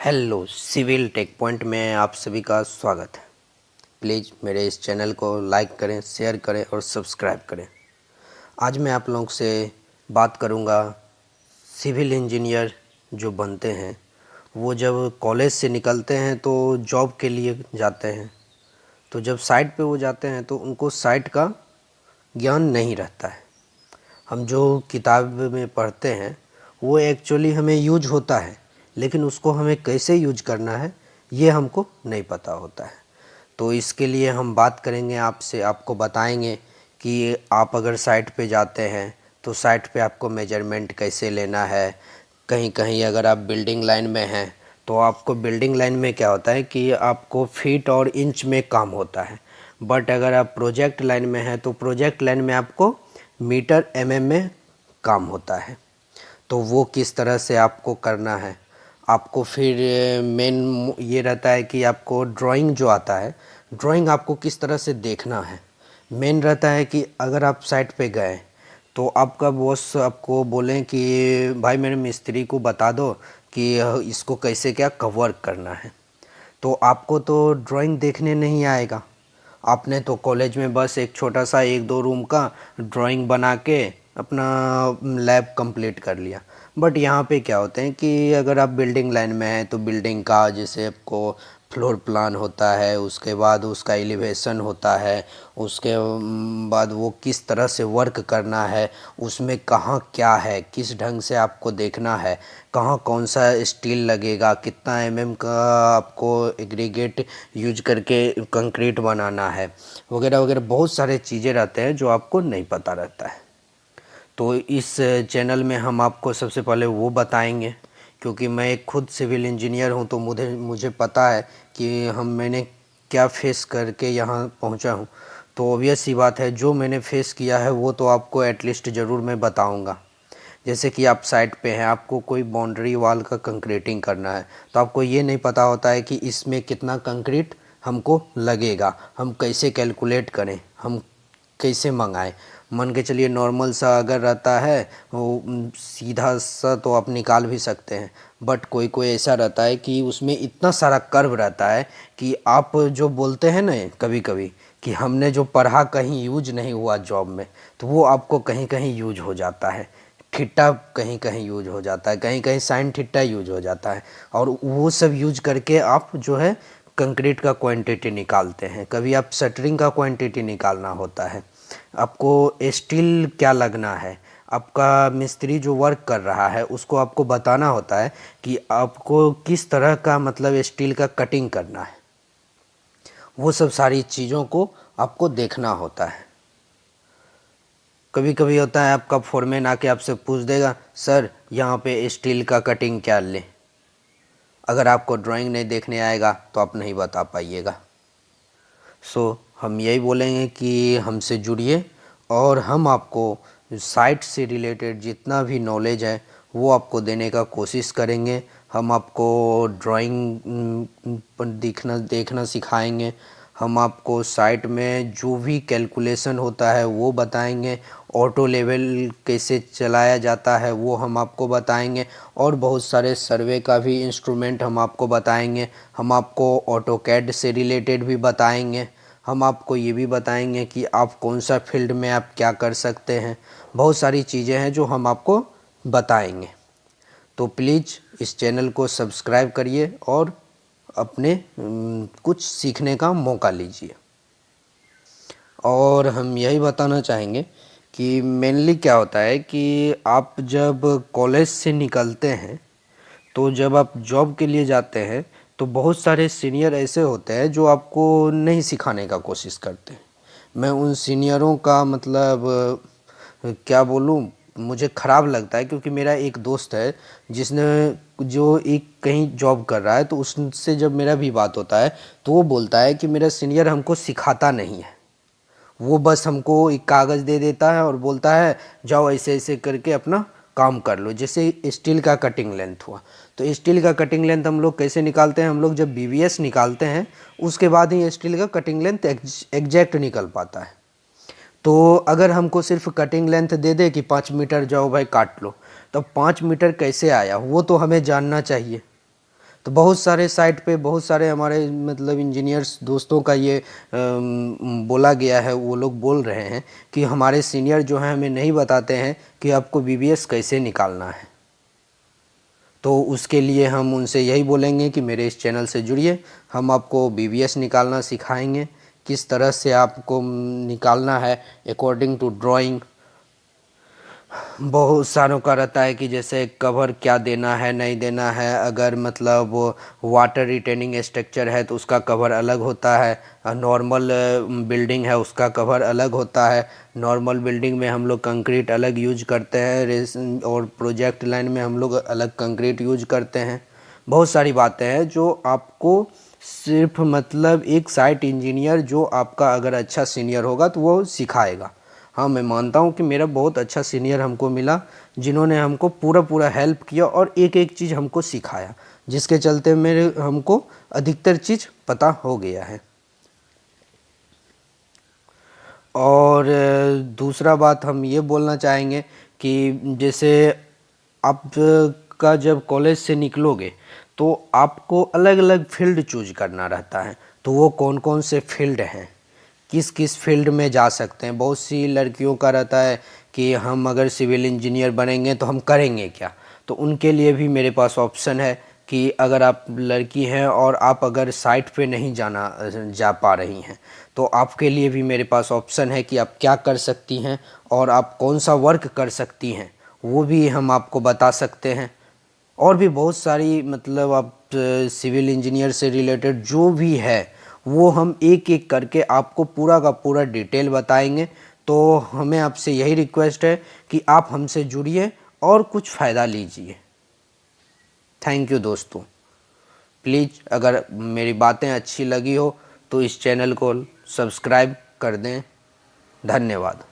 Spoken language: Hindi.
हेलो, सिविल टेक पॉइंट में आप सभी का स्वागत है। प्लीज़ मेरे इस चैनल को लाइक करें, शेयर करें और सब्सक्राइब करें। आज मैं आप लोगों से बात करूंगा सिविल इंजीनियर जो बनते हैं वो जब कॉलेज से निकलते हैं तो जॉब के लिए जाते हैं। तो जब साइट पे वो जाते हैं तो उनको साइट का ज्ञान नहीं रहता है। हम जो किताब में पढ़ते हैं वो एक्चुअली हमें यूज होता है, लेकिन उसको हमें कैसे यूज करना है ये हमको नहीं पता होता है। तो इसके लिए हम बात करेंगे आपसे, आपको बताएंगे कि आप अगर साइट पे जाते हैं तो साइट पे आपको मेजरमेंट कैसे लेना है। कहीं कहीं अगर आप बिल्डिंग लाइन में हैं तो आपको बिल्डिंग लाइन में क्या होता है कि आपको फीट और इंच में काम होता है, बट अगर आप प्रोजेक्ट लाइन में हैं तो प्रोजेक्ट लाइन में आपको मीटर एमएम में काम होता है। तो वो किस तरह से आपको करना है, आपको फिर मेन ये रहता है कि आपको ड्राइंग जो आता है, ड्राइंग आपको किस तरह से देखना है। मेन रहता है कि अगर आप साइट पे गए तो आपका बॉस आपको बोलें कि भाई मेरे मिस्त्री को बता दो कि इसको कैसे क्या कवर करना है, तो आपको तो ड्राइंग देखने नहीं आएगा। आपने तो कॉलेज में बस एक छोटा सा 1-2 रूम का ड्राइंग बना के अपना लैब कंप्लीट कर लिया। बट यहाँ पे क्या होते हैं कि अगर आप बिल्डिंग लाइन में हैं तो बिल्डिंग का जैसे आपको फ्लोर प्लान होता है, उसके बाद उसका एलिवेशन होता है, उसके बाद वो किस तरह से वर्क करना है, उसमें कहाँ क्या है, किस ढंग से आपको देखना है, कहाँ कौन सा स्टील लगेगा, कितना एमएम का आपको एग्रीगेट यूज करके कंक्रीट बनाना है, वगैरह वगैरह बहुत सारे चीज़ें रहते हैं जो आपको नहीं पता रहता है। तो इस चैनल में हम आपको सबसे पहले वो बताएंगे, क्योंकि मैं एक खुद सिविल इंजीनियर हूँ तो मुझे पता है कि मैंने क्या फेस करके यहाँ पहुँचा हूँ। तो ऑब्वियस सी बात है, जो मैंने फेस किया है वो तो आपको एटलीस्ट ज़रूर मैं बताऊँगा। जैसे कि आप साइट पे हैं, आपको कोई बाउंड्री वॉल का कंक्रीटिंग करना है तो आपको ये नहीं पता होता है कि इसमें कितना कंक्रीट हमको लगेगा, हम कैसे कैलकुलेट करें, हम कैसे मंगाएं। मान के चलिए नॉर्मल सा अगर रहता है वो सीधा सा तो आप निकाल भी सकते हैं, बट कोई कोई ऐसा रहता है कि उसमें इतना सारा कर्व रहता है कि आप जो बोलते हैं ना कभी कभी कि हमने जो पढ़ा कहीं यूज नहीं हुआ जॉब में, तो वो आपको कहीं कहीं यूज हो जाता है। थीटा कहीं कहीं यूज हो जाता है, कहीं कहीं साइन थीटा यूज हो जाता है, और वो सब यूज करके आप जो है कंक्रीट का क्वांटिटी निकालते हैं। कभी आप शटरिंग का क्वांटिटी निकालना होता है, आपको स्टील क्या लगना है, आपका मिस्त्री जो वर्क कर रहा है उसको आपको बताना होता है कि आपको किस तरह का मतलब स्टील का कटिंग करना है। वो सब सारी चीज़ों को आपको देखना होता है। कभी कभी होता है आपका फोरमैन आके आपसे पूछ देगा, सर यहाँ पे स्टील का कटिंग क्या ले। अगर आपको ड्राइंग नहीं देखने आएगा तो आप नहीं बता पाइएगा। हम यही बोलेंगे कि हमसे जुड़िए और हम आपको साइट से रिलेटेड जितना भी नॉलेज है वो आपको देने का कोशिश करेंगे। हम आपको ड्राइंग देखना सिखाएंगे, हम आपको साइट में जो भी कैलकुलेशन होता है वो बताएंगे, ऑटो लेवल कैसे चलाया जाता है वो हम आपको बताएंगे, और बहुत सारे सर्वे का भी इंस्ट्रूमेंट हम आपको बताएंगे। हम आपको ऑटो कैड से रिलेटेड भी बताएंगे, हम आपको ये भी बताएंगे कि आप कौन सा फील्ड में आप क्या कर सकते हैं। बहुत सारी चीज़ें हैं जो हम आपको बताएंगे। तो प्लीज़ इस चैनल को सब्सक्राइब करिए और अपने कुछ सीखने का मौका लीजिए। और हम यही बताना चाहेंगे कि मेनली क्या होता है कि आप जब कॉलेज से निकलते हैं तो जब आप जॉब के लिए जाते हैं तो बहुत सारे सीनियर ऐसे होते हैं जो आपको नहीं सिखाने का कोशिश करते हैं। मैं उन सीनियरों का मतलब क्या बोलूँ, मुझे ख़राब लगता है, क्योंकि मेरा एक दोस्त है जिसने जो एक कहीं जॉब कर रहा है, तो उससे जब मेरा भी बात होता है तो वो बोलता है कि मेरा सीनियर हमको सिखाता नहीं है। वो बस हमको एक कागज़ दे देता है और बोलता है जाओ ऐसे ऐसे करके अपना काम कर लो। जैसे स्टील का कटिंग लेंथ हुआ, तो स्टील का कटिंग लेंथ हम लोग कैसे निकालते हैं, हम लोग जब बीवीएस निकालते हैं उसके बाद ही स्टील का कटिंग लेंथ एग्जैक्ट निकल पाता है। तो अगर हमको सिर्फ कटिंग लेंथ दे दे कि 5 मीटर जाओ भाई काट लो, तो 5 मीटर कैसे आया वो तो हमें जानना चाहिए। तो बहुत सारे साइट पे बहुत सारे हमारे मतलब इंजीनियर्स दोस्तों का ये बोला गया है, वो लोग बोल रहे हैं कि हमारे सीनियर जो हैं हमें नहीं बताते हैं कि आपको बीबीएस कैसे निकालना है। तो उसके लिए हम उनसे यही बोलेंगे कि मेरे इस चैनल से जुड़िए, हम आपको बीबीएस निकालना सिखाएंगे, किस तरह से आपको निकालना है अकॉर्डिंग टू ड्राइंग। बहुत सारों का रहता है कि जैसे कवर क्या देना है नहीं देना है, अगर मतलब वाटर रिटेनिंग स्ट्रक्चर है तो उसका कवर अलग होता है, नॉर्मल बिल्डिंग है उसका कवर अलग होता है। नॉर्मल बिल्डिंग में हम लोग कंक्रीट अलग यूज करते हैं और प्रोजेक्ट लाइन में हम लोग अलग कंक्रीट यूज करते हैं। बहुत सारी बातें हैं जो आपको सिर्फ मतलब एक साइट इंजीनियर जो आपका अगर अच्छा सीनियर होगा तो वो सिखाएगा। हाँ, मैं मानता हूँ कि मेरा बहुत अच्छा सीनियर हमको मिला जिन्होंने हमको पूरा हेल्प किया और एक एक चीज़ हमको सिखाया, जिसके चलते मेरे हमको अधिकतर चीज़ पता हो गया है। और दूसरा बात हम ये बोलना चाहेंगे कि जैसे आप का जब कॉलेज से निकलोगे तो आपको अलग अलग फील्ड चूज करना रहता है। तो वो कौन कौन से फील्ड हैं, किस किस फील्ड में जा सकते हैं। बहुत सी लड़कियों का रहता है कि हम अगर सिविल इंजीनियर बनेंगे तो हम करेंगे क्या। तो उनके लिए भी मेरे पास ऑप्शन है कि अगर आप लड़की हैं और आप अगर साइट पे नहीं जा पा रही हैं तो आपके लिए भी मेरे पास ऑप्शन है कि आप क्या कर सकती हैं और आप कौन सा वर्क कर सकती हैं, वो भी हम आपको बता सकते हैं। और भी बहुत सारी मतलब आप सिविल इंजीनियर से रिलेटेड जो भी है वो हम एक एक करके आपको पूरा का पूरा डिटेल बताएंगे। तो हमें आपसे यही रिक्वेस्ट है कि आप हमसे जुड़िए और कुछ फ़ायदा लीजिए। थैंक यू दोस्तों। प्लीज़ अगर मेरी बातें अच्छी लगी हो तो इस चैनल को सब्सक्राइब कर दें। धन्यवाद।